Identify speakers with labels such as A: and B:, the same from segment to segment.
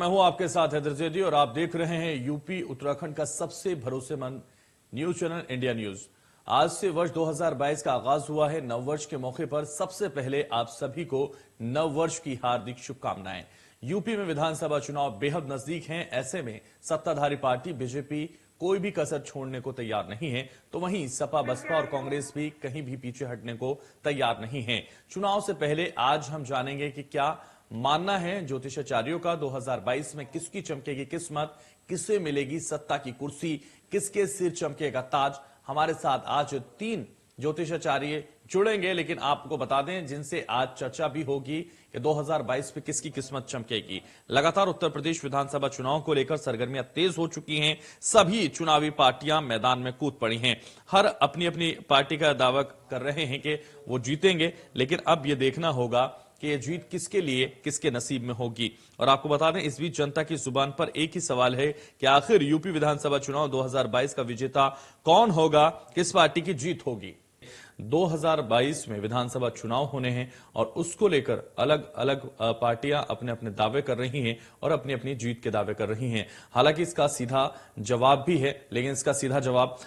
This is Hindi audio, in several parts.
A: मैं हूं आपके साथ हैदर जैदी और आप देख रहे हैं यूपी उत्तराखंड का सबसे भरोसेमंद न्यूज चैनल इंडिया न्यूज। आज से वर्ष 2022 का आगाज हुआ है। नववर्ष के मौके पर सबसे पहले आप सभी को नववर्ष की हार्दिक शुभकामनाएं। यूपी में विधानसभा चुनाव बेहद नजदीक हैं। ऐसे में सत्ताधारी पार्टी बीजेपी कोई भी कसर छोड़ने को तैयार नहीं है, तो वहीं सपा बसपा और कांग्रेस भी कहीं भी पीछे हटने को तैयार नहीं है। चुनाव से पहले आज हम जानेंगे कि क्या मानना है ज्योतिषाचार्यों का 2022 में किसकी चमकेगी किस्मत, किसे मिलेगी सत्ता की कुर्सी, किसके सिर चमकेगा ताज। हमारे साथ आज 3 ज्योतिषाचार्य जुड़ेंगे, लेकिन आपको बता दें जिनसे आज चर्चा भी होगी कि 2022 में किसकी किस्मत चमकेगी। लगातार उत्तर प्रदेश विधानसभा चुनाव को लेकर सरगर्मियां तेज हो चुकी हैं। सभी चुनावी पार्टियां मैदान में कूद पड़ी हैं। हर अपनी अपनी पार्टी का दावा कर रहे हैं कि वो जीतेंगे, लेकिन अब यह देखना होगा कि ये जीत किसके लिए, किसके नसीब में होगी। और आपको बता दें इस बीच जनता की जुबान पर एक ही सवाल है कि आखिर यूपी विधानसभा चुनाव 2022 का विजेता कौन होगा, किस पार्टी की जीत होगी। 2022 में विधानसभा चुनाव होने हैं और उसको लेकर अलग अलग पार्टियां अपने अपने दावे कर रही हैं और अपनी अपनी जीत के दावे कर रही हैं। हालांकि इसका सीधा जवाब भी है, लेकिन इसका सीधा जवाब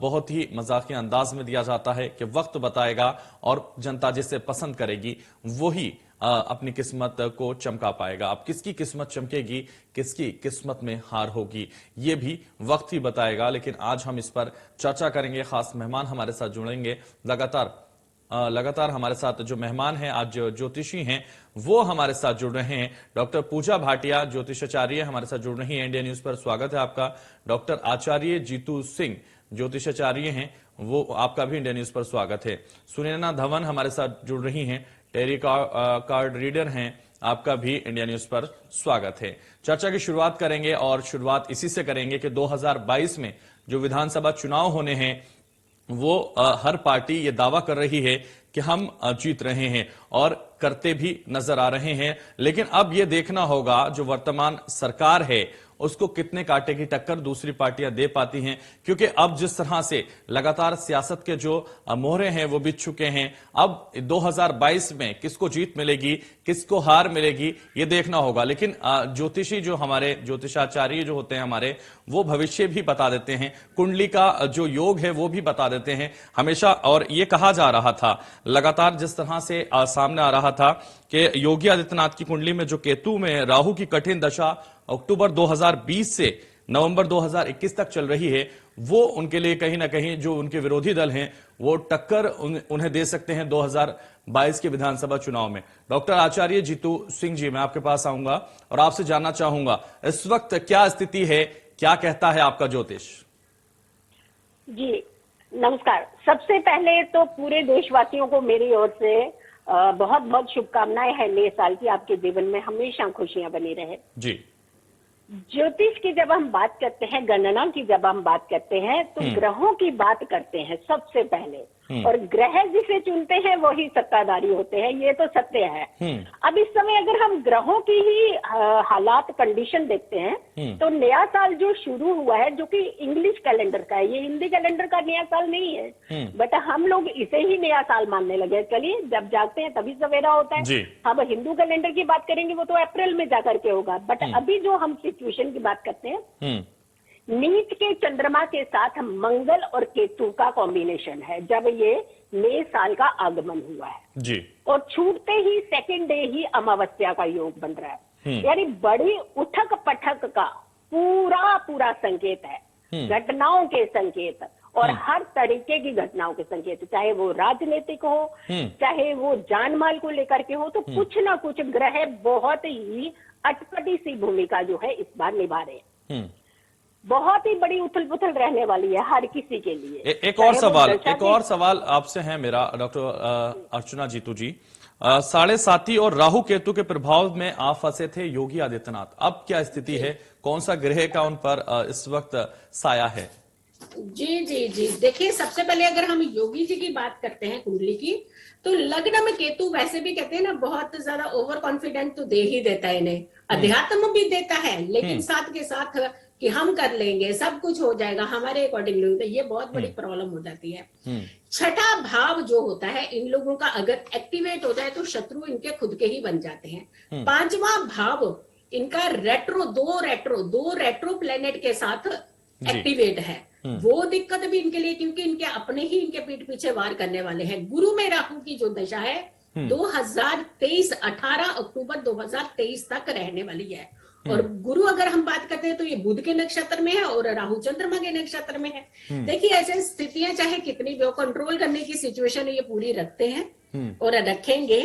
A: बहुत ही मजाकिया अंदाज में दिया जाता है कि वक्त बताएगा और जनता जिसे पसंद करेगी वही अपनी किस्मत को चमका पाएगा। अब किसकी किस्मत चमकेगी, किसकी किस्मत में हार होगी, ये भी वक्त ही बताएगा। लेकिन आज हम इस पर चर्चा करेंगे। खास मेहमान हमारे साथ जुड़ेंगे। लगातार हमारे साथ जो मेहमान हैं, आज ज्योतिषी हैं, वो हमारे साथ जुड़ रहे हैं। डॉक्टर पूजा भाटिया ज्योतिषाचार्य हमारे साथ जुड़ रही है। इंडिया न्यूज पर स्वागत है आपका। डॉक्टर आचार्य जीतू सिंह ज्योतिषाचार्य हैं, वो आपका भी इंडिया न्यूज पर स्वागत है। सुनैना धवन हमारे साथ जुड़ रही हैं, टेरी कार्ड रीडर हैं, आपका भी इंडिया न्यूज पर स्वागत है। चर्चा की शुरुआत करेंगे और शुरुआत इसी से करेंगे कि 2022 में जो विधानसभा चुनाव होने हैं वो हर पार्टी ये दावा कर रही है कि हम जीत रहे हैं और करते भी नजर आ रहे हैं। लेकिन अब यह देखना होगा जो वर्तमान सरकार है उसको कितने कांटे की टक्कर दूसरी पार्टियां दे पाती हैं, क्योंकि अब जिस तरह से लगातार सियासत के जो मोहरे हैं वो बिछ चुके हैं। अब 2022 में किसको जीत मिलेगी, किसको हार मिलेगी, ये देखना होगा। लेकिन ज्योतिषी जो हमारे ज्योतिषाचार्य जो होते हैं हमारे, वो भविष्य भी बता देते हैं, कुंडली का जो योग है वो भी बता देते हैं हमेशा। और ये कहा जा रहा था लगातार जिस तरह से सामने आ रहा था कि योगी आदित्यनाथ की कुंडली में जो केतु में राहु की कठिन दशा अक्टूबर 2020 से नवंबर 2021 तक चल रही है, वो उनके लिए कहीं ना कहीं जो उनके विरोधी दल हैं वो टक्कर उन्हें दे सकते हैं 2022 के विधानसभा चुनाव में। डॉक्टर आचार्य जीतू सिंह जी, मैं आपके पास आऊंगा और आपसे जानना चाहूंगा इस वक्त क्या स्थिति है, क्या कहता है आपका ज्योतिष।
B: जी नमस्कार। सबसे पहले तो पूरे देशवासियों को मेरी ओर से बहुत बहुत शुभकामनाएं हैं नए साल की। आपके जीवन में हमेशा खुशियां बनी रहे जी। ज्योतिष की जब हम बात करते हैं, गणना की जब हम बात करते हैं, तो ग्रहों की बात करते हैं सबसे पहले, और ग्रह जिसे चुनते हैं वही सत्ताधारी होते हैं, ये तो सत्य है। अब इस समय अगर हम ग्रहों की ही हालात कंडीशन देखते हैं तो नया साल जो शुरू हुआ है, जो कि इंग्लिश कैलेंडर का है, ये हिंदी कैलेंडर का नया साल नहीं है, बट हम लोग इसे ही नया साल मानने लगे। चलिए, जब जागते हैं तभी सवेरा होता है। अब हिंदू कैलेंडर की बात करेंगे वो तो अप्रैल में जाकर के होगा, बट अभी जो हम सिचुएशन की बात करते हैं, नीच के चंद्रमा के साथ मंगल और केतु का कॉम्बिनेशन है जब ये नए साल का आगमन हुआ है जी, और छूटते ही सेकंड डे ही अमावस्या का योग बन रहा है। यानी बड़ी उठक पटक का पूरा संकेत है, घटनाओं के संकेत, और हर तरीके की घटनाओं के संकेत, चाहे वो राजनीतिक हो, चाहे वो जान माल को लेकर के हो, तो कुछ ना कुछ ग्रह बहुत ही अटपटी सी भूमिका जो है इस बार निभा रहे हैं। बहुत ही बड़ी उथल पुथल रहने वाली है हर किसी के लिए।
A: एक और सवाल आपसे है मेरा डॉक्टर अर्चना जीतू जी। 7.5 और राहु केतु के प्रभाव में आप फंसे थे योगी आदित्यनाथ, अब क्या स्थिति है, कौन सा ग्रह का उन पर इस वक्त साया है?
C: जी, देखिए, सबसे पहले अगर हम योगी जी की बात करते हैं कुंडली की, तो लग्न में केतु वैसे भी कहते हैं ना, बहुत ज्यादा ओवर कॉन्फिडेंट तो दे ही देता है इन्हें, अध्यात्म भी देता है, लेकिन साथ के साथ कि हम कर लेंगे, सब कुछ हो जाएगा हमारे अकॉर्डिंगली, तो ये बहुत बड़ी प्रॉब्लम हो जाती है। छठा भाव जो होता है इन लोगों का अगर एक्टिवेट हो जाए तो शत्रु इनके खुद के ही बन जाते हैं। 5वां भाव इनका दो रेट्रो प्लेनेट के साथ एक्टिवेट है। वो दिक्कत भी इनके लिए, क्योंकि इनके अपने ही इनके पीठ पीछे वार करने वाले हैं। गुरु में राहु की जो दशा है 2023 18 अक्टूबर 2023 तक रहने वाली है। और गुरु अगर हम बात करते हैं तो ये बुध के नक्षत्र में है और राहु चंद्रमा के नक्षत्र में है। देखिए ऐसे स्थितियां चाहे कितनी भी हो, कंट्रोल करने की सिचुएशन ये पूरी रखते हैं और रखेंगे।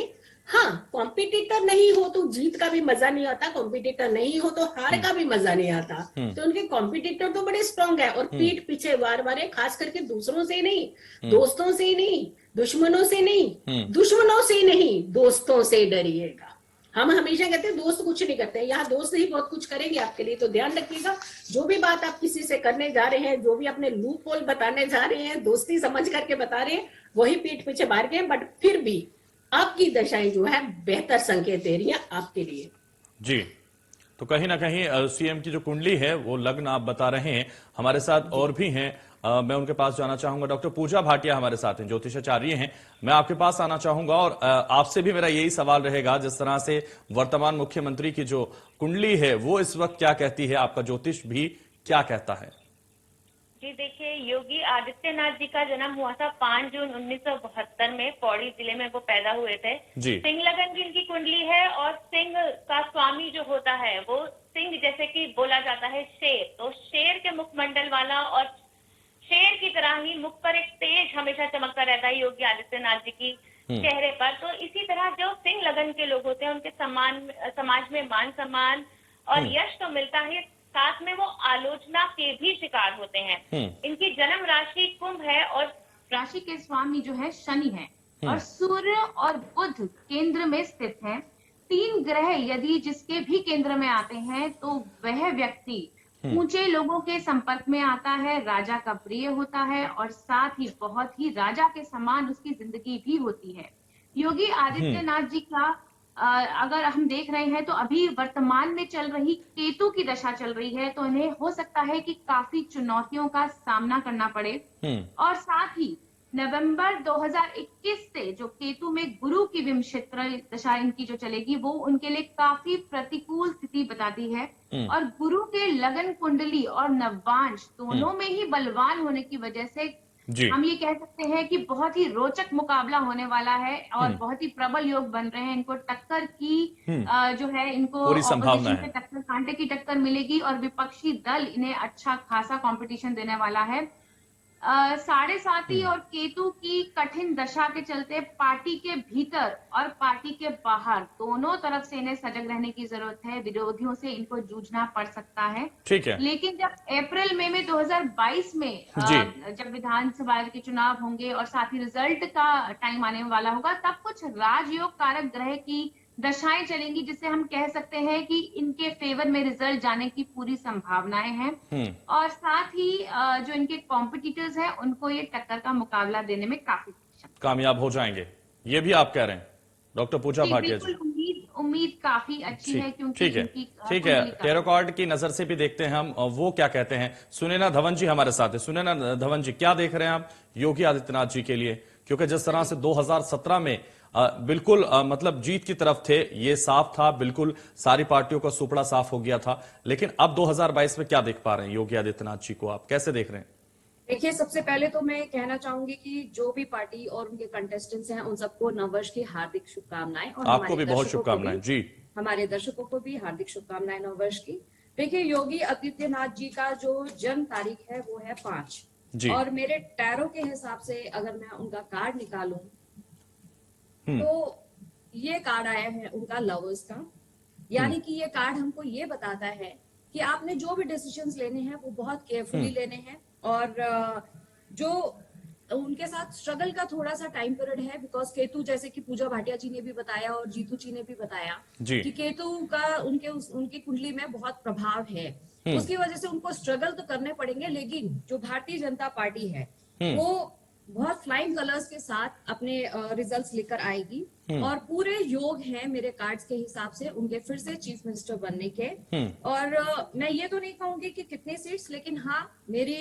C: हाँ, कॉम्पिटिटर नहीं हो तो जीत का भी मजा नहीं आता, कॉम्पिटिटर नहीं हो तो हार का भी मजा नहीं आता। तो उनके कॉम्पिटिटर तो बड़े स्ट्रांग है और पीठ पीछे वार वार है, खास करके दूसरों से नहीं, दोस्तों से नहीं, दुश्मनों से नहीं, दुश्मनों से नहीं, दोस्तों से डरिएगा। हम हमेशा कहते हैं दोस्त कुछ नहीं करते, यहाँ दोस्त ही बहुत कुछ करेंगे आपके लिए। तो ध्यान रखिएगा, जो भी बात आप किसी से करने जा रहे हैं, जो भी अपने लूप होल बताने जा रहे हैं, दोस्ती समझ करके बता रहे हैं, वही पीठ पीछे मार के। बट फिर भी आपकी दशाएं जो है बेहतर संकेत दे रही है आपके लिए।
A: जी, तो कहीं ना कहीं सीएम की जो कुंडली है वो लग्न आप बता रहे हैं। हमारे साथ और भी हैं, मैं उनके पास जाना चाहूंगा। डॉक्टर पूजा भाटिया हमारे साथ हैं, ज्योतिषाचार्य हैं। मैं आपके पास आना चाहूंगा और आपसे भी मेरा यही सवाल रहेगा, जिस तरह से वर्तमान मुख्यमंत्री की जो कुंडली है वो इस वक्त क्या कहती है, आपका ज्योतिष भी क्या कहता है?
D: जी देखिए, योगी आदित्यनाथ जी का जन्म हुआ था 5 जून 1972 में, पौड़ी जिले में वो पैदा हुए थे। सिंह लगन की इनकी कुंडली है और सिंह का स्वामी जो होता है वो सिंह, जैसे कि बोला जाता है शेर, तो शेर के मुखमंडल वाला और शेर की तरह ही मुख पर एक तेज हमेशा चमकता रहता है योगी आदित्यनाथ जी की चेहरे पर। तो इसी तरह जो सिंह लगन के लोग होते हैं उनके समाज में मान सम्मान और यश तो मिलता है, साथ में वो आलोचना के भी शिकार होते हैं। इनकी जन्म राशि कुंभ है और
E: राशि के स्वामी जो है शनि है और सूर्य और बुध केंद्र में स्थित है। 3 ग्रह यदि जिसके भी केंद्र में आते हैं तो वह व्यक्ति ऊंचे लोगों के संपर्क में आता है, राजा का प्रिय होता है और साथ ही बहुत ही राजा के समान उसकी जिंदगी भी होती है। योगी आदित्यनाथ जी का अगर हम देख रहे हैं तो अभी वर्तमान में चल रही केतु की दशा चल रही है, तो इन्हें हो सकता है कि काफी चुनौतियों का सामना करना पड़े। और साथ ही नवंबर 2021 से जो केतु में गुरु की विमक्षेत्र दशा इनकी जो चलेगी वो उनके लिए काफी प्रतिकूल स्थिति बताती है। और गुरु के लगन कुंडली और नवांश दोनों में ही बलवान होने की वजह से हम ये कह सकते हैं कि बहुत ही रोचक मुकाबला होने वाला है और बहुत ही प्रबल योग बन रहे हैं। इनको टक्कर की जो है, इनको ऑपोजिशन से टक्कर, कांटे की टक्कर मिलेगी और विपक्षी दल इन्हें अच्छा खासा कंपटीशन देने वाला है। 7.5 और केतु की कठिन दशा के चलते पार्टी के भीतर और पार्टी के बाहर दोनों तरफ से इन्हें सजग रहने की जरूरत है। विरोधियों से इनको जूझना पड़ सकता है। ठीक है। लेकिन जब अप्रैल मई में 2022 में जब विधानसभा के चुनाव होंगे और साथ ही रिजल्ट का टाइम आने वाला होगा, तब कुछ राजयोग कारक ग्रह की दशाएं चलेंगी जिससे हम कह सकते हैं कि इनके फेवर में रिजल्ट जाने की पूरी संभावनाएं हैं। और साथ ही जो इनके कॉम्पिटिटर्स हैं उनको ये टक्कर का मुकाबला देने में काफी
A: कामयाब हो जाएंगे, ये भी आप कह रहे हैं डॉक्टर पूजा भाटिया जी?
E: उम्मीद काफी अच्छी है, क्योंकि
A: ठीक है। टेरो कार्ड की नजर से भी देखते हैं हम वो क्या कहते हैं। सुनैना धवन जी हमारे साथ है। सुनैना धवन जी, क्या देख रहे हैं आप योगी आदित्यनाथ जी के लिए? क्योंकि जिस तरह से 2017 में बिल्कुल मतलब जीत की तरफ थे, ये साफ था, बिल्कुल सारी पार्टियों का सुपड़ा साफ हो गया था, लेकिन अब 2022 में क्या देख पा रहे हैं योगी आदित्यनाथ जी को, आप कैसे देख रहे हैं?
F: देखिए, सबसे पहले तो मैं कहना चाहूंगी कि जो भी पार्टी और उनके कंटेस्टेंट्स हैं उन सबको नववर्ष की हार्दिक शुभकामनाएं। और
A: आपको भी बहुत शुभकामनाएं जी।
F: हमारे दर्शकों को भी हार्दिक शुभकामनाएं नववर्ष की। देखिए, योगी आदित्यनाथ जी का जो जन्म तारीख है वो है 5 और मेरे टैरो के हिसाब से अगर मैं उनका कार्ड निकालूं तो ये कार्ड आया है उनका लवर्स का, यानी कि ये कार्ड हमको ये बताता है कि आपने जो भी डिसीजंस लेने हैं वो बहुत केयरफुली लेने हैं। और जो उनके साथ स्ट्रगल का थोड़ा सा टाइम पीरियड है, बिकॉज केतु, जैसे कि पूजा भाटिया जी ने भी बताया और जीतू जी ने भी बताया कि केतु का उनकी कुंडली में बहुत प्रभाव है। उसकी वजह से उनको स्ट्रगल तो करने पड़ेंगे, लेकिन जो भारतीय जनता पार्टी है वो बहुत फ्लाइंग कलर्स के साथ अपने रिजल्ट्स लेकर आएगी। और पूरे योग हैं मेरे कार्ड्स के हिसाब से उनके फिर से चीफ मिनिस्टर बनने के। और मैं ये तो नहीं कहूंगी कि कितने सीट्स, लेकिन हाँ मेरी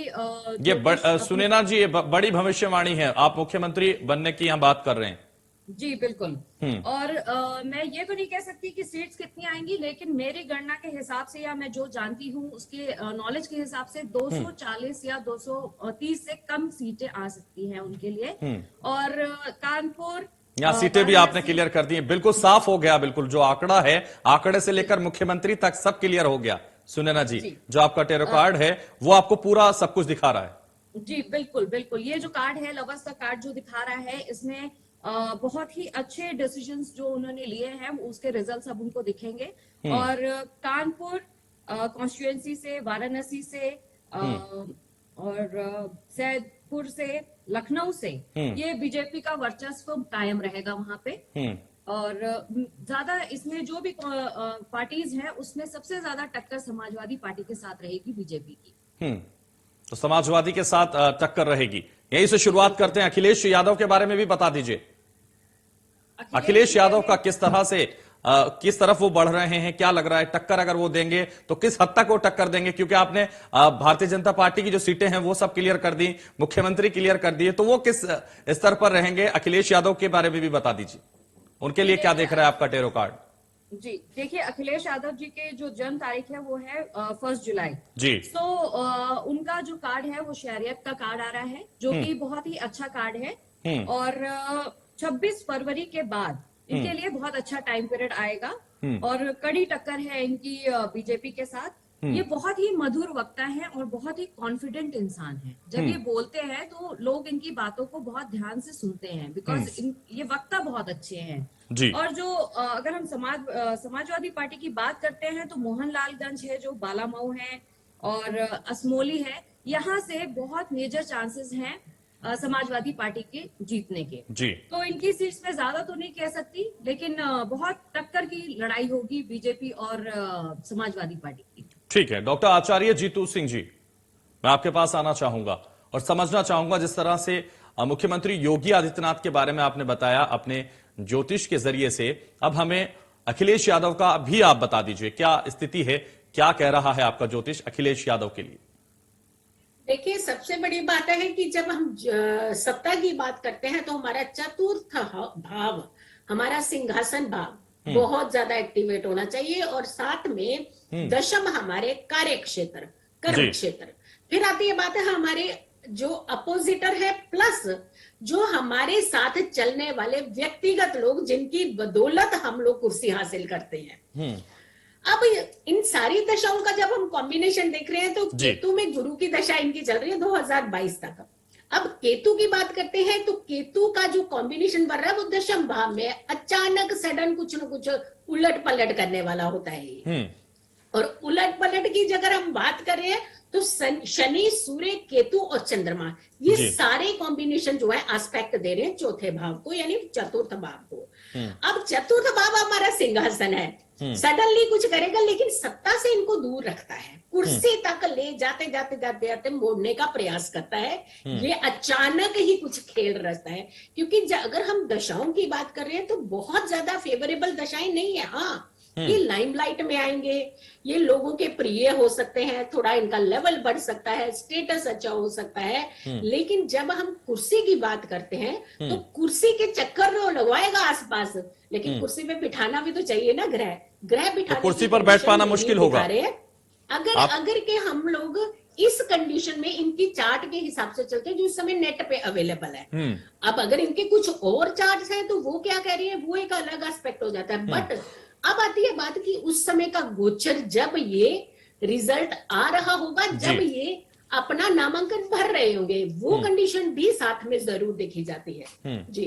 A: ये सुनैना जी, ये बड़ी भविष्यवाणी है। आप मुख्यमंत्री बनने की यहाँ बात कर रहे हैं?
F: जी बिल्कुल। और मैं ये तो नहीं कह सकती कि सीट्स कितनी आएंगी, लेकिन मेरी गणना के हिसाब से या मैं जो जानती हूँ उसके नॉलेज के हिसाब से 240 या 230 से कम सीटें आ सकती हैं उनके लिए। और कानपुर
A: यहाँ सीटें भी आपने क्लियर कर दी हैं, बिल्कुल साफ हो गया, बिल्कुल जो आंकड़ा है, आंकड़े से लेकर मुख्यमंत्री तक सब क्लियर हो गया। सुनैना जी, जो आपका टेरो कार्ड है वो आपको पूरा सब कुछ दिखा रहा है।
F: जी बिल्कुल बिल्कुल, ये जो कार्ड है, लवर्स का कार्ड जो दिखा रहा है, इसमें बहुत ही अच्छे डिसीजंस जो उन्होंने लिए हैं उसके रिजल्ट्स अब उनको दिखेंगे। और कानपुर कॉन्स्टिट्यूएंसी से, वाराणसी से और सैदपुर से, लखनऊ से ये बीजेपी का वर्चस्व कायम रहेगा वहां पे। और ज्यादा इसमें जो भी पार्टीज हैं उसमें सबसे ज्यादा टक्कर समाजवादी पार्टी के साथ रहेगी बीजेपी की।
A: तो समाजवादी के साथ टक्कर रहेगी। यहीं से शुरुआत करते हैं, अखिलेश यादव के बारे में भी बता दीजिए। अखिलेश यादव का किस तरह से किस तरफ वो बढ़ रहे हैं, क्या लग रहा है? टक्कर अगर वो देंगे तो किस हद तक वो टक्कर देंगे? क्योंकि आपने भारतीय जनता पार्टी की जो सीटें हैं वो सब क्लियर कर दी, मुख्यमंत्री क्लियर कर दिए, तो वो किस स्तर पर रहेंगे? अखिलेश यादव के बारे में भी बता दीजिए, उनके लिए क्या देख रहा है आपका टेरो कार्ड?
F: जी देखिए, अखिलेश यादव जी के जो जन्म तारीख है वो है 1 जुलाई
A: जी।
F: तो उनका जो कार्ड है वो शहरियत का कार्ड आ रहा है, जो कि बहुत ही अच्छा कार्ड है। और 26 फरवरी के बाद इनके लिए बहुत अच्छा टाइम पीरियड आएगा और कड़ी टक्कर है इनकी बीजेपी के साथ। ये बहुत ही मधुर वक्ता है और बहुत ही कॉन्फिडेंट इंसान है। जब ये बोलते हैं तो लोग इनकी बातों को बहुत ध्यान से सुनते हैं, बिकॉज ये वक्ता बहुत अच्छे हैं
A: जी।
F: और जो अगर हम समाजवादी पार्टी की बात करते हैं तो मोहनलालगंज है, जो बालामऊ है और असमोली है, यहाँ से बहुत मेजर चांसेस हैं समाजवादी पार्टी के जीतने के।
A: जी।
F: तो इनकी सीट्स में ज्यादा तो नहीं कह सकती, लेकिन बहुत टक्कर की लड़ाई होगी बीजेपी और समाजवादी पार्टी की।
A: ठीक है, डॉक्टर आचार्य जीतू सिंह जी, मैं आपके पास आना चाहूंगा और समझना चाहूंगा, जिस तरह से मुख्यमंत्री योगी आदित्यनाथ के बारे में आपने बताया अपने ज्योतिष के जरिए से, अब हमें अखिलेश यादव का भी आप बता दीजिए, क्या स्थिति है, क्या कह रहा है आपका ज्योतिष अखिलेश यादव के लिए?
C: देखिए, सबसे बड़ी बात है कि जब हम सत्ता की बात करते हैं तो हमारा चतुर्थ भाव, हमारा सिंहासन भाव बहुत ज्यादा एक्टिवेट होना चाहिए और साथ में दशम हमारे कार्य क्षेत्र, कर्म क्षेत्र। फिर आती है बात है हमारे जो अपोजिटर है, प्लस जो हमारे साथ चलने वाले व्यक्तिगत लोग जिनकी बदौलत हम लोग कुर्सी हासिल करते हैं। अब इन सारी दशाओं का जब हम कॉम्बिनेशन देख रहे हैं तो केतु में गुरु की दशा इनकी चल रही है 2022 तक। अब केतु की बात करते हैं तो केतु का जो कॉम्बिनेशन बन रहा है वो दशम भाव में अचानक सडन कुछ न कुछ उलट पलट करने वाला होता है। और उलट पलट की अगर हम बात करें तो शनि, सूर्य, केतु और चंद्रमा, ये सारे कॉम्बिनेशन जो है एस्पेक्ट दे रहे हैं चौथे भाव को, यानी चतुर्थ भाव को। अब चतुर्थ भाव हमारा सिंहासन है, सडनली कुछ करेगा लेकिन सत्ता से इनको दूर रखता है, कुर्सी तक ले जाते जाते जाते जाते मोड़ने का प्रयास करता है। ये अचानक ही कुछ खेल रचता है, क्योंकि अगर हम दशाओं की बात कर रहे हैं तो बहुत ज्यादा फेवरेबल दशाएं नहीं है। हाँ, ये लाइमलाइट में आएंगे, ये लोगों के प्रिय हो सकते हैं, थोड़ा इनका लेवल बढ़ सकता है, स्टेटस अच्छा हो सकता है, लेकिन जब हम कुर्सी की बात करते हैं तो कुर्सी के चक्कर वो लगवाएगा आसपास, लेकिन कुर्सी पे बिठाना भी तो चाहिए ना। ग्रह बिठाने
A: तो कुर्सी पर बैठ पाना मुश्किल होगा।
C: अगर के हम लोग इस कंडीशन में इनकी चार्ट के हिसाब से चलते हैं जो इस समय नेट पे अवेलेबल है। अब अगर इनके कुछ और चार्ट्स हैं तो वो क्या कह रही है, वो एक अलग एस्पेक्ट हो जाता है। बट अब आती है बात कि उस समय का गोचर, जब ये रिजल्ट आ रहा होगा, जब ये अपना नामांकन भर रहे होंगे, वो कंडीशन भी साथ में जरूर देखी जाती है। जी,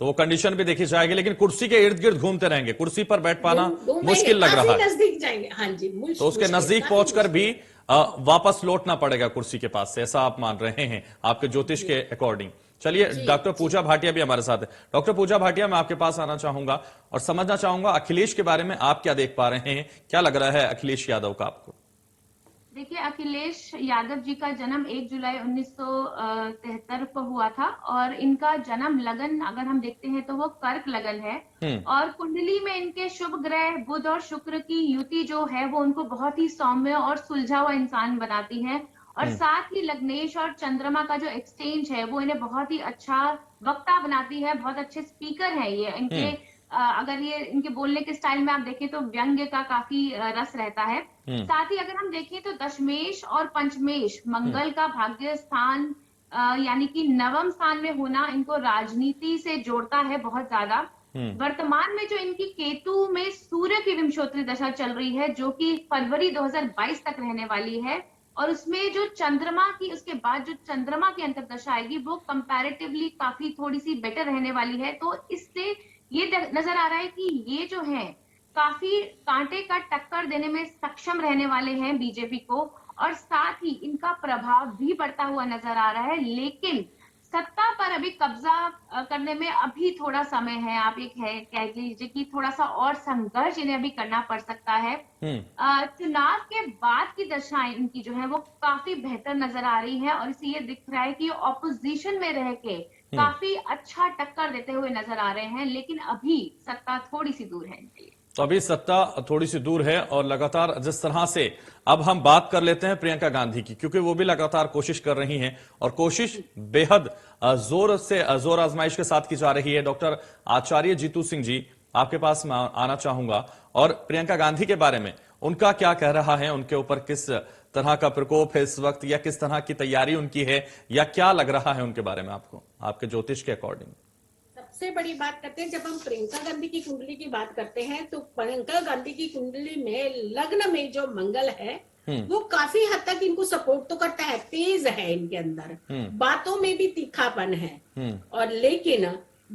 C: तो
A: वो कंडीशन भी देखी जाएगी, लेकिन कुर्सी के इर्द गिर्द घूमते रहेंगे, कुर्सी पर बैठ पाना मुश्किल लग रहा है।
C: नजदीक जाएंगे, हाँ जी,
A: तो उसके नजदीक पहुंचकर भी वापस लौटना पड़ेगा कुर्सी के पास से, ऐसा आप मान रहे हैं आपके ज्योतिष के अकॉर्डिंग। चलिए, डॉक्टर पूजा भाटिया भी हमारे साथ है। डॉक्टर पूजा भाटिया, मैं आपके पास आना चाहूंगा और समझना चाहूंगा अखिलेश के बारे में आप क्या देख पा रहे हैं, क्या लग रहा है अखिलेश यादव का आपको?
E: देखिए, अखिलेश यादव जी का जन्म 1 जुलाई 1973 को हुआ था और इनका जन्म लगन अगर हम देखते हैं तो वो कर्क लगन है और कुंडली में इनके शुभ ग्रह बुध और शुक्र की युति जो है वो उनको बहुत ही सौम्य और सुलझा हुआ इंसान बनाती है और साथ ही लग्नेश और चंद्रमा का जो एक्सचेंज है वो इन्हें बहुत ही अच्छा वक्ता बनाती है, बहुत अच्छे स्पीकर हैं ये। इनके अगर ये इनके बोलने के स्टाइल में आप देखें तो व्यंग्य का काफी रस रहता है। साथ ही अगर हम देखें तो दशमेश और पंचमेश मंगल का भाग्य स्थान यानी कि नवम स्थान में होना इनको राजनीति से जोड़ता है बहुत ज्यादा। वर्तमान में जो इनकी केतु में सूर्य की विंशोत्तरी दशा चल रही है जो कि फरवरी 2022 तक रहने वाली है, और उसमें जो चंद्रमा की उसके बाद जो चंद्रमा की अंतर्दशा आएगी वो कंपैरेटिवली काफी थोड़ी सी बेटर रहने वाली है। तो इससे ये नजर आ रहा है कि ये जो है काफी कांटे का टक्कर देने में सक्षम रहने वाले हैं बीजेपी को, और साथ ही इनका प्रभाव भी बढ़ता हुआ नजर आ रहा है। लेकिन सत्ता पर अभी कब्जा करने में अभी थोड़ा समय है। आप ये कह लीजिए कि थोड़ा सा और संघर्ष इन्हें अभी करना पड़ सकता है। चुनाव के बाद की दशाएं इनकी जो है वो काफी बेहतर नजर आ रही है, और इसे ये दिख रहा है कि ऑपोजिशन में रह के काफी अच्छा टक्कर देते हुए नजर आ रहे हैं। लेकिन अभी सत्ता थोड़ी सी दूर है इनके लिए।
A: तो अभी सत्ता थोड़ी सी दूर है, और लगातार जिस तरह से अब हम बात कर लेते हैं प्रियंका गांधी की, क्योंकि वो भी लगातार कोशिश कर रही हैं और कोशिश बेहद जोर आजमाइश के साथ की जा रही है। डॉक्टर आचार्य जीतू सिंह जी, आपके पास मैं आना चाहूंगा और प्रियंका गांधी के बारे में उनका क्या कह रहा है, उनके ऊपर किस तरह का प्रकोप है इस वक्त, या किस तरह की तैयारी उनकी है, या क्या लग रहा है उनके बारे में आपको, आपके ज्योतिष के अकॉर्डिंग?
C: सबसे बड़ी बात करते हैं, जब हम प्रियंका गांधी की कुंडली की बात करते हैं तो प्रियंका गांधी की कुंडली में लग्न में जो मंगल है वो काफी हद तक इनको सपोर्ट तो करता है, तेज है इनके अंदर, बातों में भी तीखापन है। और लेकिन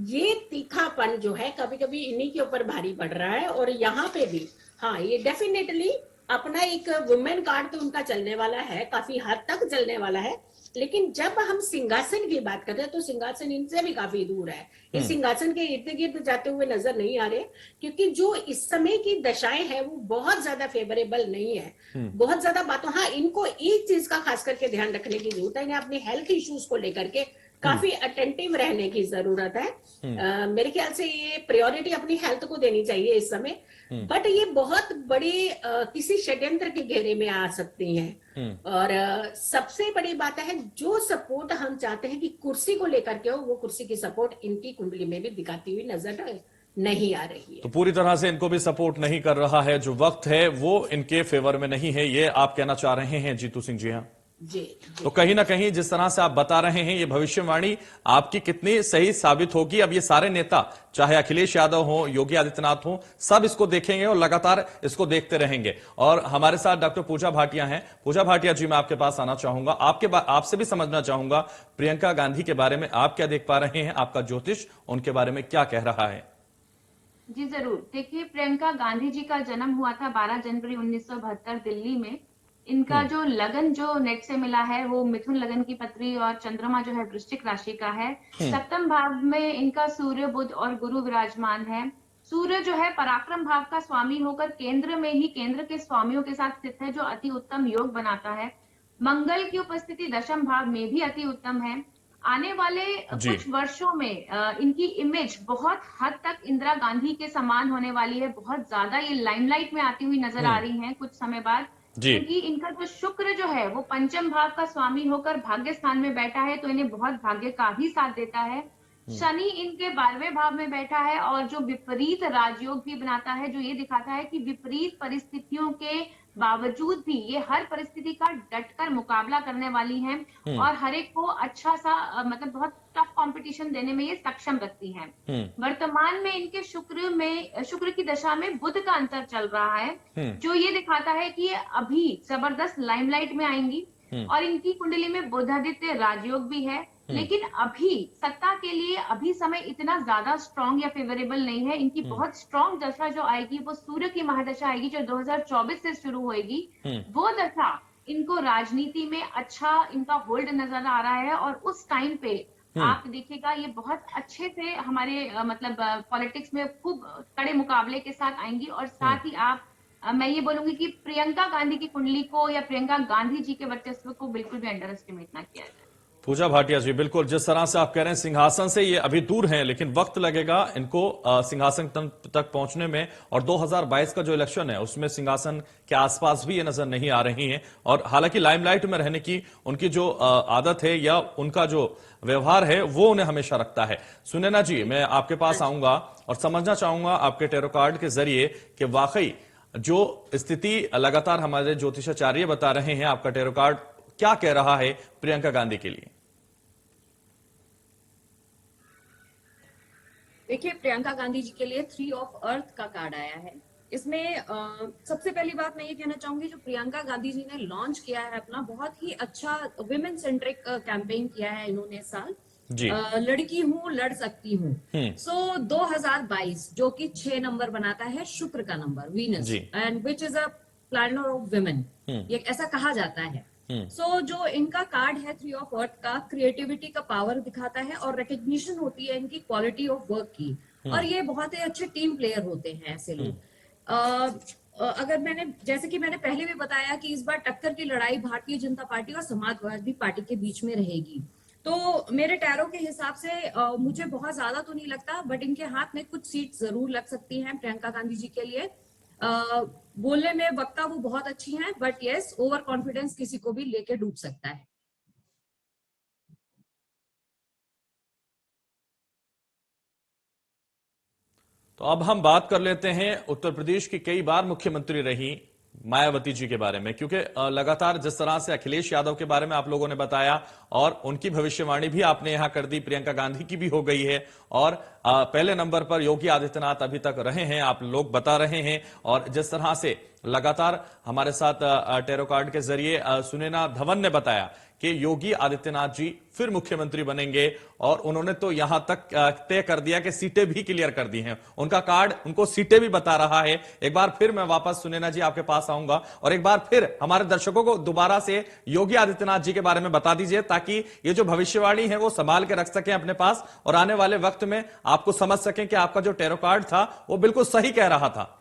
C: ये तीखापन जो है कभी कभी इन्हीं के ऊपर भारी पड़ रहा है। और यहाँ पे भी हाँ, ये डेफिनेटली अपना एक वुमेन कार्ड तो उनका चलने वाला है, काफी हद तक चलने वाला है। लेकिन जब हम सिंहासन की बात करते हैं तो सिंहासन इनसे भी काफी दूर है। ये सिंहासन के इर्द गिर्द जाते हुए नजर नहीं आ रहे, क्योंकि जो इस समय की दशाएं हैं वो बहुत ज्यादा फेवरेबल नहीं है। बहुत ज्यादा बातों, हाँ, इनको एक चीज का खास करके ध्यान रखने की जरूरत है, इन्हें अपने हेल्थ इश्यूज को लेकर के काफी अटेंटिव रहने की जरूरत है। मेरे ख्याल से ये प्रायोरिटी अपनी हेल्थ को देनी चाहिए इस समय। बट ये बहुत बड़े किसी षड्यंत्र के घेरे में आ सकती हैं। और सबसे बड़ी बात है, जो सपोर्ट हम चाहते हैं कि कुर्सी को लेकर के हो, वो कुर्सी की सपोर्ट इनकी कुंडली में भी दिखाती हुई नजर नहीं आ रही है।
A: तो पूरी तरह से इनको भी सपोर्ट नहीं कर रहा है, जो वक्त है वो इनके फेवर में नहीं है, ये आप कहना चाह रहे हैं जीतू सिंह जी? हाँ
C: जी।
A: तो कहीं ना कहीं जिस तरह से आप बता रहे हैं, ये भविष्यवाणी आपकी कितनी सही साबित होगी? अब ये सारे नेता, चाहे अखिलेश यादव हो, योगी आदित्यनाथ हो, सब इसको देखेंगे और लगातार इसको देखते रहेंगे। और हमारे साथ डॉक्टर पूजा भाटिया हैं। पूजा भाटिया जी, मैं आपके पास आना चाहूंगा, आपसे भी समझना चाहूंगा प्रियंका गांधी के बारे में आप क्या देख पा रहे हैं, आपका ज्योतिष उनके बारे में क्या कह रहा है?
E: जी जरूर। देखिए, प्रियंका गांधी जी का जन्म हुआ था 12 जनवरी 1972 दिल्ली में। इनका जो लगन जो नेट से मिला है वो मिथुन लगन की पत्री, और चंद्रमा जो है वृश्चिक राशि का है। सप्तम भाव में इनका सूर्य, बुध और गुरु विराजमान है। सूर्य जो है पराक्रम भाव का स्वामी होकर केंद्र में ही केंद्र के स्वामियों के साथ स्थित है, जो अति उत्तम योग बनाता है। मंगल की उपस्थिति दशम भाव में भी अति उत्तम है। आने वाले कुछ वर्षों में इनकी इमेज बहुत हद तक इंदिरा गांधी के समान होने वाली है। बहुत ज्यादा ये लाइमलाइट में आती हुई नजर आ रही हैं कुछ समय बाद, क्योंकि इनका जो शुक्र जो है वो पंचम भाव का स्वामी होकर भाग्य स्थान में बैठा है, तो इन्हें बहुत भाग्य का भी साथ देता है। शनि इनके 12वें भाव में बैठा है, और जो विपरीत राजयोग भी बनाता है, जो ये दिखाता है कि विपरीत परिस्थितियों के बावजूद भी ये हर परिस्थिति का डटकर मुकाबला करने वाली हैं, और हर एक को अच्छा सा मतलब बहुत टफ कंपटीशन देने में ये सक्षम रखती हैं। वर्तमान में इनके शुक्र की दशा में बुध का अंतर चल रहा है, जो ये दिखाता है कि ये अभी जबरदस्त लाइमलाइट में आएंगी। और इनकी कुंडली में बुधादित्य राजयोग भी है, लेकिन अभी सत्ता के लिए अभी समय इतना ज्यादा स्ट्रांग या फेवरेबल नहीं है। इनकी बहुत स्ट्रांग दशा जो आएगी वो सूर्य की महादशा आएगी, जो 2024 से शुरू होएगी। वो दशा इनको राजनीति में अच्छा इनका होल्ड नजर आ रहा है, और उस टाइम पे आप देखिएगा ये बहुत अच्छे से हमारे मतलब पॉलिटिक्स में खूब कड़े मुकाबले के साथ आएंगी। और साथ ही मैं ये बोलूंगी कि प्रियंका गांधी की कुंडली को या प्रियंका गांधी जी के वर्चस्व को बिल्कुल भी अंडर एस्टिमेट ना किया जाए।
A: पूजा भाटिया जी, बिल्कुल जिस तरह से आप कह रहे हैं सिंहासन से ये अभी दूर हैं, लेकिन वक्त लगेगा इनको सिंहासन तक पहुंचने में। और 2022 का जो इलेक्शन है उसमें सिंहासन के आसपास भी ये नजर नहीं आ रही हैं। और हालांकि लाइमलाइट में रहने की उनकी जो आदत है या उनका जो व्यवहार है वो उन्हें हमेशा रखता है। सुनैना जी, मैं आपके पास आऊंगा और समझना चाहूंगा आपके टैरो कार्ड के जरिए कि वाकई जो स्थिति लगातार हमारे ज्योतिषाचार्य बता रहे हैं, आपका टैरो कार्ड क्या कह रहा है प्रियंका गांधी के लिए?
F: देखिए, प्रियंका गांधी जी के लिए 3 ऑफ अर्थ का कार्ड आया है। इसमें सबसे पहली बात मैं ये कहना चाहूंगी, जो प्रियंका गांधी जी ने लॉन्च किया है अपना बहुत ही अच्छा विमेन सेंट्रिक कैंपेन किया है इन्होंने इस साल। लड़की हूँ लड़ सकती हूँ। सो 2022 जो कि 6 नंबर बनाता है शुक्र का number, Venus, and which is a planet of women, ये ऐसा कहा जाता है। सो जो इनका कार्ड है 3 ऑफ अर्थ का, क्रिएटिविटी का पावर दिखाता है और रिकग्निशन होती है इनकी क्वालिटी ऑफ वर्क की। और ये बहुत ही अच्छे टीम प्लेयर होते हैं ऐसे लोग। अगर मैंने जैसे कि मैंने पहले भी बताया कि इस बार टक्कर की लड़ाई भारतीय जनता पार्टी और समाजवादी पार्टी के बीच में रहेगी। तो मेरे टैरो के हिसाब से मुझे बहुत ज्यादा तो नहीं लगता, बट इनके हाथ में कुछ सीट जरूर लग सकती हैं प्रियंका गांधी जी के लिए। बोलने में वक्ता वो बहुत अच्छी हैं, बट यस, ओवर कॉन्फिडेंस किसी को भी लेके डूब सकता है।
A: तो अब हम बात कर लेते हैं उत्तर प्रदेश की कई बार मुख्यमंत्री रही मायावती जी के बारे में, क्योंकि लगातार जिस तरह से अखिलेश यादव के बारे में आप लोगों ने बताया और उनकी भविष्यवाणी भी आपने यहां कर दी, प्रियंका गांधी की भी हो गई है। और पहले नंबर पर योगी आदित्यनाथ अभी तक रहे हैं, आप लोग बता रहे हैं। और जिस तरह से लगातार हमारे साथ टैरो कार्ड के जरिए सुनैना धवन ने बताया कि योगी आदित्यनाथ जी फिर मुख्यमंत्री बनेंगे, और उन्होंने तो यहां तक तय कर दिया कि सीटें भी क्लियर कर दी हैं। उनका कार्ड उनको सीटें भी बता रहा है। एक बार फिर मैं वापस सुनैना जी आपके पास आऊंगा और एक बार फिर हमारे दर्शकों को दोबारा से योगी आदित्यनाथ जी के बारे में बता दीजिए, ताकि ये जो भविष्यवाणी है वो संभाल के रख सकें अपने पास और आने वाले वक्त में आपको समझ सकें कि आपका जो टैरो कार्ड था वो बिल्कुल सही कह रहा था।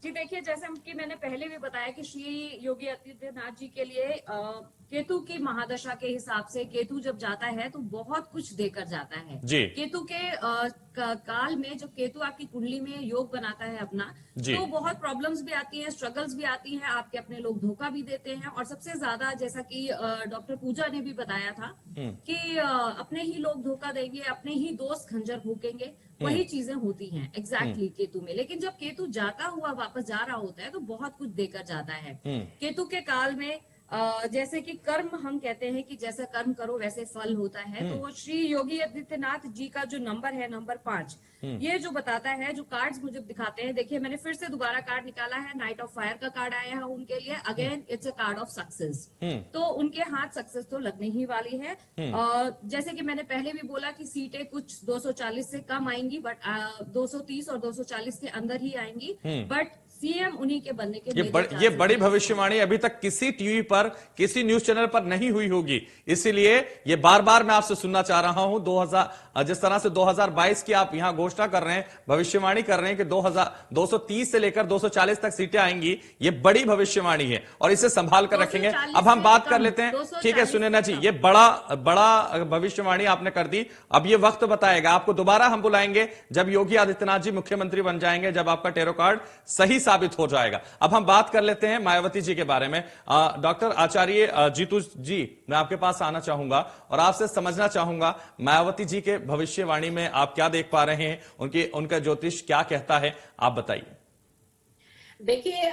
F: जी देखिए, जैसे कि मैंने पहले भी बताया कि श्री योगी आदित्यनाथ जी के लिए केतु की महादशा के हिसाब से केतु जब जाता है तो बहुत कुछ देकर जाता है। केतु के काल में जब केतु आपकी कुंडली में योग बनाता है अपना, तो बहुत प्रॉब्लम्स भी आती हैं, स्ट्रगल्स भी आती हैं, आपके अपने लोग धोखा भी देते हैं। और सबसे ज्यादा जैसा कि डॉक्टर पूजा ने भी बताया था कि अपने ही लोग धोखा देंगे, अपने ही दोस्त खंजर फूकेंगे, वही चीजें होती हैं एग्जैक्टली केतु में। लेकिन जब केतु जाता हुआ वापस जा रहा होता है तो बहुत कुछ देकर जाता है। केतु के काल में जैसे कि कर्म हम कहते हैं कि जैसा कर्म करो वैसे फल होता है। तो श्री योगी आदित्यनाथ जी का जो नंबर है, नंबर 5, ये जो बताता है, जो कार्ड्स मुझे दिखाते हैं, देखिए मैंने फिर से दोबारा कार्ड निकाला है, नाइट ऑफ फायर का कार्ड आया है उनके लिए। Again it's a card of success. तो उनके हाथ सक्सेस तो लगने ही वाली है। जैसे कि मैंने पहले भी बोला कि सीटें कुछ 240 से कम आएंगी, बट 230 और 240 के अंदर ही आएंगी। बट सीएम उन्हीं के बनने के
A: ये बड़ी भविष्यवाणी अभी तक किसी टीवी पर, किसी न्यूज चैनल पर नहीं हुई होगी, इसीलिए ये बार बार मैं आपसे सुनना चाह रहा हूं। 2000 जिस तरह से 2022 की आप यहां घोषणा कर रहे हैं, भविष्यवाणी कर रहे हैं कि 230 से लेकर 240 तक सीटें आएंगी, ये बड़ी भविष्यवाणी है और इसे संभाल कर रखेंगे। अब हम बात कर लेते हैं, ठीक है सुनैना जी, ये बड़ा भविष्यवाणी आपने कर दी। अब ये वक्त बताएगा, आपको दोबारा हम बुलाएंगे जब योगी आदित्यनाथ जी मुख्यमंत्री बन जाएंगे, जब आपका टैरो कार्ड सही साबित हो जाएगा। अब हम बात कर लेते हैं मायावती जी के बारे में। डॉक्टर आचार्य जीतू जी, मैं आपके पास आना चाहूंगा और आपसे समझना चाहूंगा मायावती जी के भविष्यवाणी में आप क्या देख पा रहे हैं, उनका ज्योतिष क्या कहता है, आप बताइए।
C: देखिए,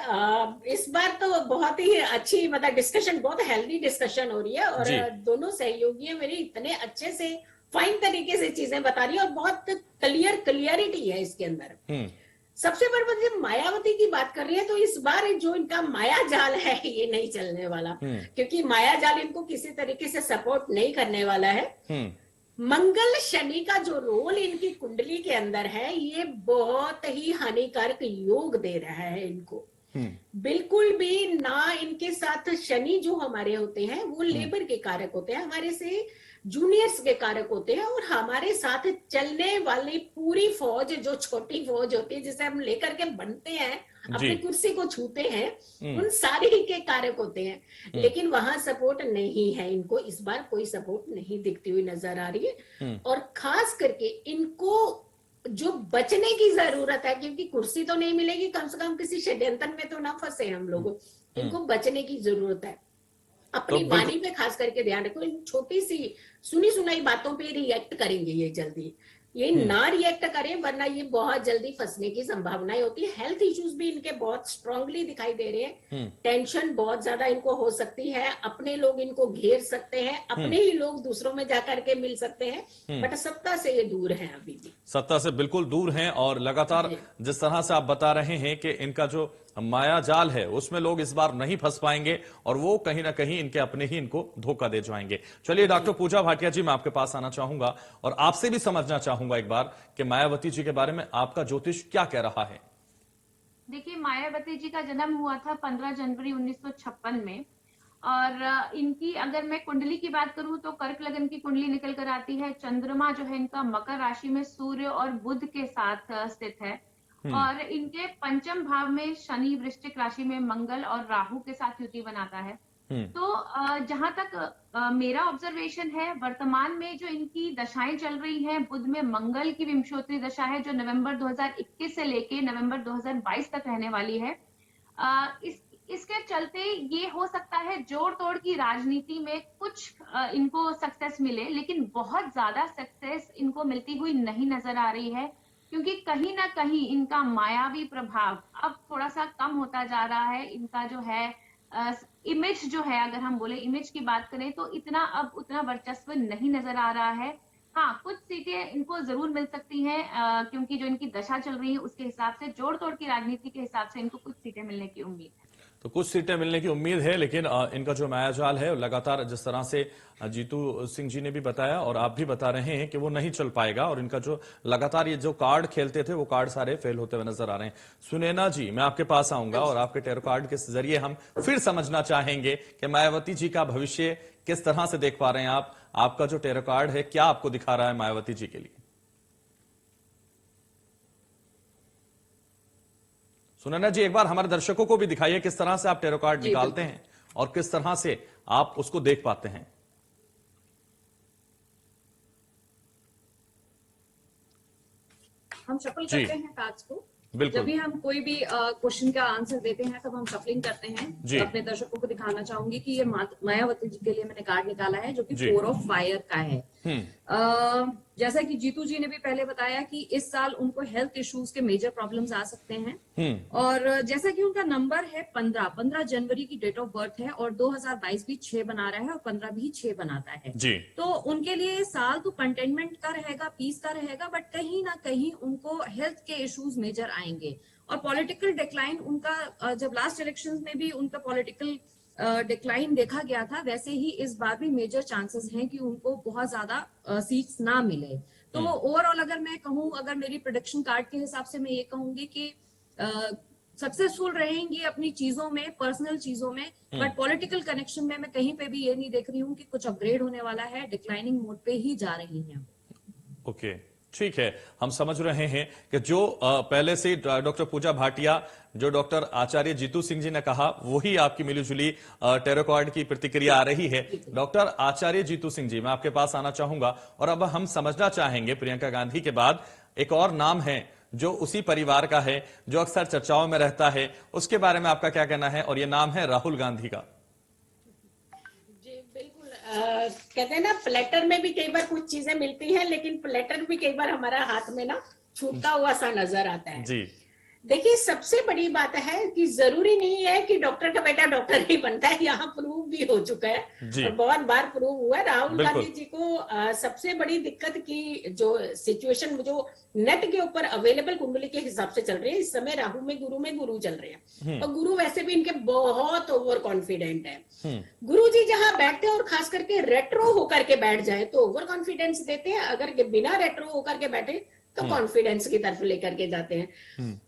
C: इस बार तो बहुत ही अच्छी मतलब डिस्कशन, बहुत हेल्दी डिस्कशन हो रही है और दोनों सहयोगी मेरे इतने अच्छे से फाइन तरीके से चीजें बता रही है और बहुत क्लियरिटी है इसके अंदर। सबसे बड़ी बात, जब मायावती की बात कर रही है तो इस बार जो इनका माया जाल है ये नहीं चलने वाला, क्योंकि माया जाल इनको किसी तरीके से सपोर्ट नहीं करने वाला है। मंगल शनि का जो रोल इनकी कुंडली के अंदर है, ये बहुत ही हानिकारक योग दे रहा है इनको। बिल्कुल भी ना इनके साथ शनि जो हमारे होते हैं वो लेबर के कारक होते हैं, हमारे से जूनियर्स के कारक होते हैं, और हमारे साथ चलने वाली पूरी फौज जो छोटी फौज होती है जिसे हम लेकर के बनते हैं अपनी कुर्सी को छूते हैं उन सारे ही के कारक होते हैं, लेकिन वहां सपोर्ट नहीं है इनको। इस बार कोई सपोर्ट नहीं दिखती हुई नजर आ रही है, और खास करके इनको जो बचने की जरूरत है, क्योंकि कुर्सी तो नहीं मिलेगी, कम से कम किसी षड्यंत्र में तो ना फंसे हम लोग, इनको बचने की जरूरत है। अपनी वाणी पे खास करके ध्यान रखो, इन छोटी सी सुनी सुनाई बातों पे रिएक्ट करेंगे ये जल्दी, ये ना रिएक्ट करें, वरना ये बहुत जल्दी फंसने की संभावनाएं होती है। हेल्थ इश्यूज भी इनके बहुत स्ट्रांगली दिखाई दे रहे हैं, टेंशन बहुत ज्यादा इनको हो सकती है, अपने लोग इनको घेर सकते हैं, अपने ही लोग दूसरों में जाकर के मिल सकते हैं, बट सत्ता से ये दूर हैं, अभी भी
A: सत्ता से बिल्कुल दूर हैं। और लगातार जिस तरह से आप बता रहे हैं कि इनका जो माया जाल है उसमें लोग इस बार नहीं फंस पाएंगे, और वो कहीं ना कहीं इनके अपने ही इनको धोखा दे जाएंगे। चलिए डॉक्टर पूजा भाटिया जी, मैं आपके पास आना चाहूंगा और आपसे भी समझना चाहूंगा एक बार कि मायावती जी के बारे में आपका ज्योतिष क्या कह रहा है।
E: देखिए, मायावती जी का जन्म हुआ था 15 जनवरी 1956 में, और इनकी अगर मैं कुंडली की बात करूं तो कर्क लगन की कुंडली निकल कर आती है। चंद्रमा जो है इनका मकर राशि में सूर्य और बुध के साथ स्थित है, और इनके पंचम भाव में शनि वृश्चिक राशि में मंगल और राहु के साथ युति बनाता है। तो जहां तक मेरा ऑब्जर्वेशन है, वर्तमान में जो इनकी दशाएं चल रही हैं, बुध में मंगल की विंशोत्तरी दशा है जो नवंबर 2021 से लेके नवंबर 2022 तक रहने वाली है। इसके चलते ये हो सकता है जोड़ तोड़ की राजनीति में कुछ इनको सक्सेस मिले, लेकिन बहुत ज्यादा सक्सेस इनको मिलती हुई नहीं नजर आ रही है, क्योंकि कहीं ना कहीं इनका मायावी प्रभाव अब थोड़ा सा कम होता जा रहा है। इनका जो है इमेज जो है, अगर हम बोले इमेज की बात करें तो इतना अब उतना वर्चस्व नहीं नजर आ रहा है। हाँ, कुछ सीटें इनको जरूर मिल सकती हैं, क्योंकि जो इनकी दशा चल रही है उसके हिसाब से, जोड़ तोड़ की राजनीति के हिसाब से इनको कुछ सीटें मिलने की उम्मीद है।
A: तो कुछ सीटें मिलने की उम्मीद है, लेकिन इनका जो मायाजाल है लगातार, जिस तरह से जीतू सिंह जी ने भी बताया और आप भी बता रहे हैं कि वो नहीं चल पाएगा, और इनका जो लगातार ये जो कार्ड खेलते थे वो कार्ड सारे फेल होते हुए नजर आ रहे हैं। सुनैना जी, मैं आपके पास आऊंगा और आपके टैरो कार्ड के जरिए हम फिर समझना चाहेंगे कि मायावती जी का भविष्य किस तरह से देख पा रहे हैं आप। आपका जो टैरो कार्ड है क्या आपको दिखा रहा है मायावती जी के लिए? सुनैना जी, एक बार हमारे दर्शकों को भी दिखाइए किस तरह से आप टैरो कार्ड निकालते हैं और किस तरह से आप उसको देख पाते हैं।
F: हम शफल करते हैं कार्ड्स को।
A: बिल्कुल।
F: जब भी हम कोई भी क्वेश्चन का आंसर देते हैं तब हम शफलिंग करते हैं। तो अपने दर्शकों को दिखाना चाहूंगी कि ये मायावती जी के लिए मैंने कार्ड निकाला है जो कि 4 ऑफ फायर का है। जैसा कि जीतू जी ने भी पहले बताया कि इस साल उनको हेल्थ इश्यूज के मेजर प्रॉब्लम्स आ सकते हैं, और जैसा कि उनका नंबर है 15 जनवरी की डेट ऑफ बर्थ है, और 2022 भी 6 बना रहा है और 15 भी 6 बनाता है
A: जी।
F: तो उनके लिए साल तो कंटेनमेंट का रहेगा, पीस का रहेगा, बट कहीं ना कहीं उनको हेल्थ के इश्यूज मेजर आएंगे। और पॉलिटिकल डिक्लाइन उनका, जब लास्ट इलेक्शंस में भी उनका पॉलिटिकल डिक्लाइन देखा गया था, वैसे ही इस बार भी मेजर चांसेस हैं कि उनको बहुत ज्यादा सीट्स ना मिले। तो ओवरऑल अगर मैं कहूँ, अगर मेरी प्रोडिक्शन कार्ड के हिसाब से मैं ये कहूंगी कि सक्सेसफुल रहेंगी अपनी चीजों में, पर्सनल चीजों में, बट पॉलिटिकल कनेक्शन में मैं कहीं पे भी ये नहीं देख रही हूँ कि कुछ अपग्रेड होने वाला है, डिक्लाइनिंग मोड पे ही जा रही हैं।
A: ओके, ठीक है, हम समझ रहे हैं कि जो पहले से डॉक्टर पूजा भाटिया, जो डॉक्टर आचार्य जीतू सिंह जी ने कहा, वही आपकी मिलीजुली टैरो कार्ड की प्रतिक्रिया आ रही है। डॉक्टर आचार्य जीतू सिंह जी, मैं आपके पास आना चाहूंगा, और अब हम समझना चाहेंगे, प्रियंका गांधी के बाद एक और नाम है जो उसी परिवार का है, जो अक्सर चर्चाओं में रहता है, उसके बारे में आपका क्या कहना है? और यह नाम है राहुल गांधी का।
C: कहते हैं ना, प्लेटर में भी कई बार कुछ चीजें मिलती हैं, लेकिन प्लेटर भी कई बार हमारा हाथ में ना छूटता हुआ सा नजर आता है जी। देखिए, सबसे बड़ी बात है कि जरूरी नहीं है कि डॉक्टर का बेटा डॉक्टर ही बनता है, यहाँ प्रूव भी हो चुका है और बहुत बार प्रूव हुआ है। राहुल गांधी जी को सबसे बड़ी दिक्कत की जो सिचुएशन जो नेट के ऊपर अवेलेबल कुंडली के हिसाब से चल रही है, इस समय राहु में गुरु चल रहे हैं, और गुरु वैसे भी इनके बहुत ओवर कॉन्फिडेंट है। गुरु जी जहां बैठते हैं और खास करके रेट्रो होकर के बैठ जाए तो ओवर कॉन्फिडेंस देते हैं, अगर बिना रेट्रो होकर के बैठे तो कॉन्फिडेंस की तरफ लेकर के जाते हैं।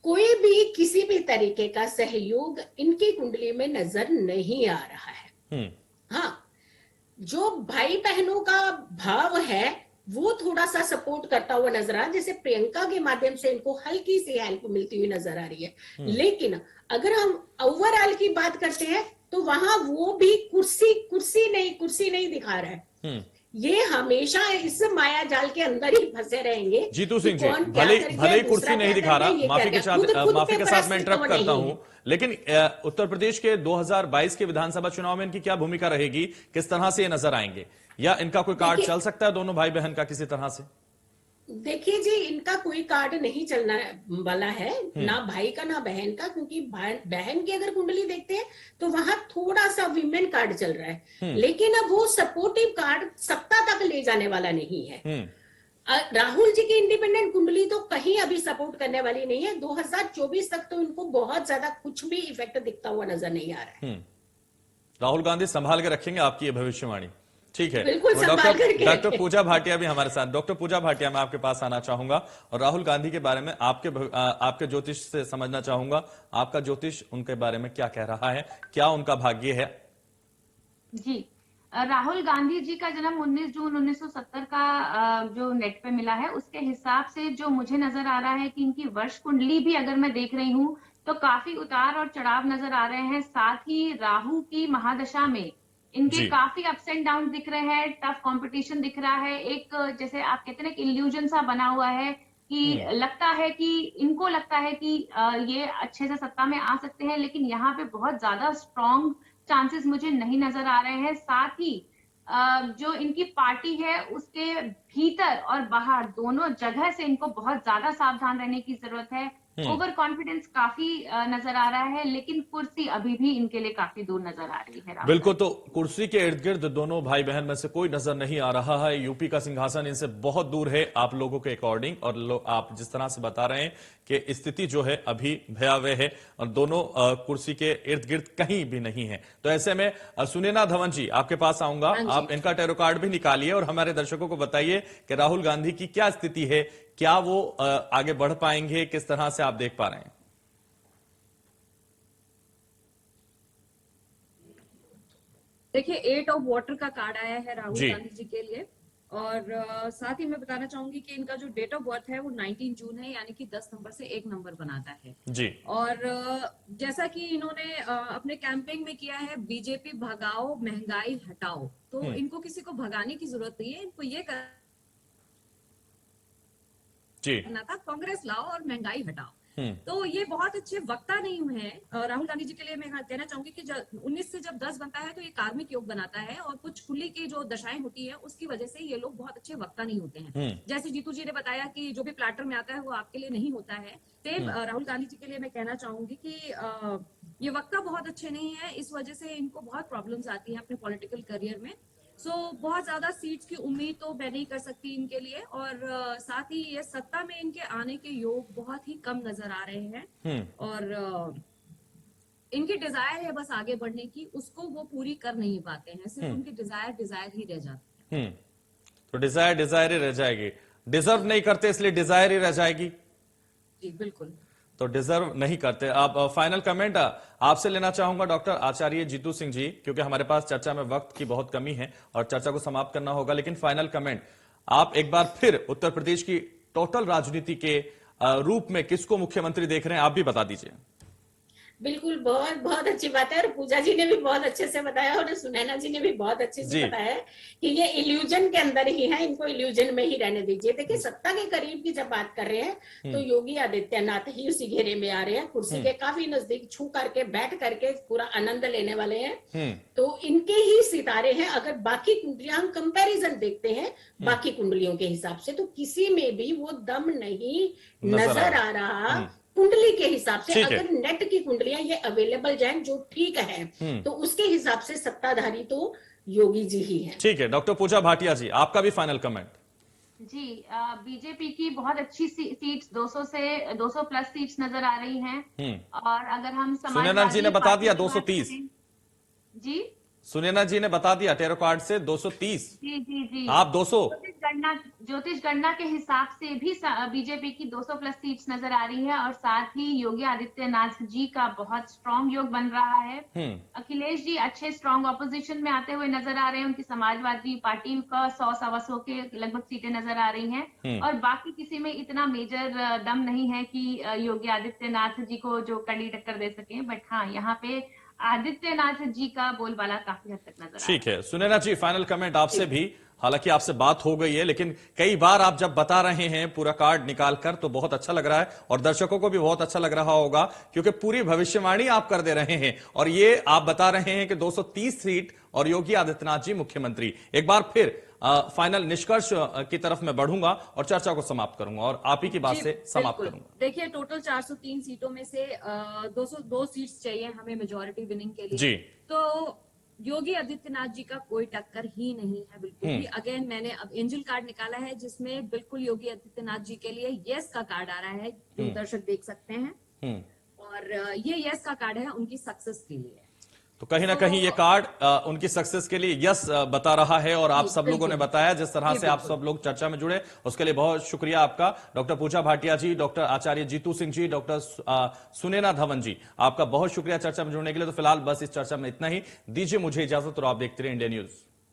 C: कोई भी किसी भी तरीके का सहयोग इनकी कुंडली में नजर नहीं आ रहा है। हाँ, जो भाई बहनों का भाव है वो थोड़ा सा सपोर्ट करता हुआ नजर आ रहा है, जैसे प्रियंका के माध्यम से इनको हल्की सी हेल्प मिलती हुई नजर आ रही है। लेकिन अगर हम ओवरऑल की बात करते हैं तो वहां वो भी कुर्सी नहीं दिखा रहा है। ये हमेशा इस माया जाल के अंदर ही फंसे रहेंगे।
A: जीतू सिंह जी, भले ही कुर्सी नहीं दिखा रहा, माफी के साथ मैं इंटरप्ट करता हूं, लेकिन उत्तर प्रदेश के 2022 के विधानसभा चुनाव में इनकी क्या भूमिका रहेगी, किस तरह से ये नजर आएंगे, या इनका कोई कार्ड चल सकता है दोनों भाई बहन का किसी तरह से?
C: देखिए जी, इनका कोई कार्ड नहीं चलना वाला है, ना भाई का ना बहन का, क्योंकि बहन की अगर कुंडली देखते हैं तो वहां थोड़ा सा विमेन कार्ड चल रहा है, लेकिन अब वो सपोर्टिव कार्ड सत्ता तक ले जाने वाला नहीं है। राहुल जी की इंडिपेंडेंट कुंडली तो कहीं अभी सपोर्ट करने वाली नहीं है। 2024 तक तो इनको बहुत ज्यादा कुछ भी इफेक्ट दिखता हुआ नजर नहीं आ रहा है।
A: राहुल गांधी संभाल के रखेंगे आपकी ये भविष्यवाणी, ठीक है।
C: डॉक्टर
A: पूजा भाटिया भी हमारे साथ। डॉक्टर पूजा भाटिया, मैं आपके पास आना चाहूंगा और राहुल गांधी के बारे में आपके ज्योतिष से समझना चाहूंगा, आपका ज्योतिष उनके बारे में क्या कह रहा है, क्या उनका भाग्य है?
E: जी, राहुल गांधी जी का जन्म 19 जून 1970 का जो नेट पे मिला है, उसके हिसाब से जो मुझे नजर आ रहा है कि इनकी वर्ष कुंडली भी अगर मैं देख रही हूँ तो काफी उतार और चढ़ाव नजर आ रहे हैं। साथ ही राहु की महादशा में इनके काफी अप्स एंड डाउन दिख रहे हैं, टफ कंपटीशन दिख रहा है। एक जैसे आप कहते हैं ना, एक इल्यूजन सा बना हुआ है कि लगता है कि इनको लगता है कि ये अच्छे से सत्ता में आ सकते हैं, लेकिन यहाँ पे बहुत ज्यादा स्ट्रॉन्ग चांसेस मुझे नहीं नजर आ रहे हैं। साथ ही जो इनकी पार्टी है उसके भीतर और बाहर दोनों जगह से इनको बहुत ज्यादा सावधान रहने की जरूरत है। ओवर कॉन्फिडेंस काफी नजर आ रहा है, लेकिन कुर्सी अभी भी इनके लिए काफी दूर नजर आ रही है।
A: बिल्कुल, तो कुर्सी के इर्द गिर्द दोनों भाई बहन में से कोई नजर नहीं आ रहा है। यूपी का सिंहासन इनसे बहुत दूर है आप लोगों के अकॉर्डिंग, और आप जिस तरह से बता रहे हैं कि स्थिति जो है अभी भयावह है और दोनों कुर्सी के इर्द गिर्द कहीं भी नहीं है। तो ऐसे में सुनैना धवन जी, आपके पास आऊंगा। आप इनका टैरो कार्ड भी निकालिए और हमारे दर्शकों को बताइए कि राहुल गांधी की क्या स्थिति है, क्या वो आगे बढ़ पाएंगे, किस तरह से आप देख पा रहे हैं?
F: देखिए, 8 ऑफ वाटर का कार्ड आया है राहुल गांधी जी के लिए, और साथ ही मैं बताना चाहूंगी कि इनका जो डेट ऑफ बर्थ है वो 19 जून है, यानी कि 10 नंबर से 1 नंबर बनाता है
A: जी।
F: और जैसा कि इन्होंने अपने कैंपेन में किया है, बीजेपी भगाओ महंगाई हटाओ, तो इनको किसी को भगाने की जरूरत नहीं है, इनको ये करना था कांग्रेस लाओ और महंगाई हटाओ। तो ये बहुत अच्छे वक्ता नहीं है राहुल गांधी जी के लिए। मैं कहना चाहूंगी कि 19 से जब 10 बनता है तो ये कार्मिक योग बनाता है, और कुछ कुंडली की जो दशाएं होती है उसकी वजह से ये लोग बहुत अच्छे वक्ता नहीं होते हैं। जैसे जीतू जी ने बताया कि जो भी प्लेटर में आता है वो आपके लिए नहीं होता है, सेम राहुल गांधी जी के लिए मैं कहना चाहूंगी कि ये वक्ता बहुत अच्छे नहीं है, इस वजह से इनको बहुत प्रॉब्लम्स आती है अपने पॉलिटिकल करियर में। बहुत ज्यादा सीट्स की उम्मीद तो मैं नहीं कर सकती इनके लिए, और साथ ही ये सत्ता में इनके आने के योग बहुत ही कम नजर आ रहे हैं, और इनकी डिजायर है बस आगे बढ़ने की, उसको वो पूरी कर नहीं पाते हैं, सिर्फ उनकी डिजायर ही रह जाती है।
A: तो डिजायर ही रह जाएगी, डिजर्व नहीं करते इसलिए डिजायर ही रह जाएगी।
F: जी बिल्कुल,
A: तो डिजर्व नहीं करते। आप फाइनल कमेंट आपसे लेना चाहूंगा डॉक्टर आचार्य जीतू सिंह जी, क्योंकि हमारे पास चर्चा में वक्त की बहुत कमी है और चर्चा को समाप्त करना होगा, लेकिन फाइनल कमेंट आप एक बार फिर उत्तर प्रदेश की टोटल राजनीति के रूप में किसको मुख्यमंत्री देख रहे हैं, आप भी बता दीजिए।
C: बिल्कुल, बहुत बहुत अच्छी बात है, और पूजा जी ने भी बहुत अच्छे से बताया और सुनैना जी ने भी बहुत अच्छे से बताया कि ये इल्यूजन के अंदर ही है, इनको इल्यूजन में ही रहने दीजिए। देखिए, सत्ता के करीब की जब बात कर रहे हैं तो योगी आदित्यनाथ ही उसी घेरे में आ रहे हैं, कुर्सी के काफी नजदीक छू करके बैठ करके पूरा आनंद लेने वाले हैं। तो इनके ही सितारे हैं। अगर बाकी कुंडलियां हम कंपैरिजन देखते हैं बाकी कुंडलियों के हिसाब से, तो किसी में भी वो दम नहीं नजर आ रहा कुंडली के हिसाब से। अगर नेट की कुंडलियां ये अवेलेबल जाए जो ठीक है, तो उसके हिसाब से सत्ताधारी तो योगी जी ही है।
A: ठीक है, डॉक्टर पूजा भाटिया जी, आपका भी फाइनल कमेंट।
E: जी, बीजेपी की बहुत अच्छी सीट्स 200 से 200 प्लस सीट्स नजर आ रही हैं, और अगर हम
A: सुनैना जी ने बता दिया 230
E: जी,
A: सुनैना जी ने बता दिया टेरो कार्ड से 230।
E: जी जी जी,
A: आप 200।
E: ज्योतिष गणना के हिसाब से भी बीजेपी की 200 प्लस सीट्स नजर आ रही है और साथ ही योगी आदित्यनाथ जी का बहुत स्ट्रांग योग बन रहा है। अखिलेश जी अच्छे स्ट्रांग ऑपोजिशन में आते हुए नजर आ रहे हैं। उनकी समाजवादी पार्टी का 100-125 के लगभग सीटें नजर आ रही हैं और बाकी किसी में इतना मेजर दम नहीं है कि योगी आदित्यनाथ जी को जो कड़ी टक्कर दे सके। बट हाँ, यहाँ पे आदित्यनाथ जी का बोलबाला काफी हद तक नजर आ रहा है।
A: ठीक है सुनैना जी, फाइनल कमेंट आपसे भी। हालांकि आपसे बात हो गई है, लेकिन कई बार आप जब बता रहे हैं पूरा कार्ड निकाल कर तो बहुत अच्छा लग रहा है और दर्शकों को भी बहुत अच्छा लग रहा होगा, क्योंकि पूरी भविष्यवाणी आप कर दे रहे हैं और ये आप बता रहे हैं कि 230 सीट और योगी आदित्यनाथ जी मुख्यमंत्री। एक बार फिर फाइनल निष्कर्ष की तरफ मैं बढ़ूंगा और चर्चा को समाप्त करूंगा और आप ही की बात से समाप्त करूंगा।
F: देखिए, टोटल 403 सीटों में से 202 सीट्स चाहिए हमें मेजॉरिटी विनिंग के लिए
A: जी।
F: तो योगी आदित्यनाथ जी का कोई टक्कर ही नहीं है बिल्कुल भी। अगेन मैंने अब एंजल कार्ड निकाला है जिसमें बिल्कुल योगी आदित्यनाथ जी के लिए यस का कार्ड आ रहा है, जो दर्शक देख सकते हैं। और ये यस का कार्ड है उनकी सक्सेस के लिए।
A: तो कहीं ना कहीं ये कार्ड उनकी सक्सेस के लिए यस बता रहा है और आप सब लोगों ने बताया जिस तरह से आप सब लोग चर्चा में जुड़े, उसके लिए बहुत शुक्रिया आपका। डॉक्टर पूजा भाटिया जी, डॉक्टर आचार्य जीतू सिंह जी, डॉक्टर सुनैना धवन जी, आपका बहुत शुक्रिया चर्चा में जुड़ने के लिए। तो फिलहाल बस इस चर्चा में इतना ही। दीजिए मुझे इजाजत और आप देखते रहे इंडिया न्यूज।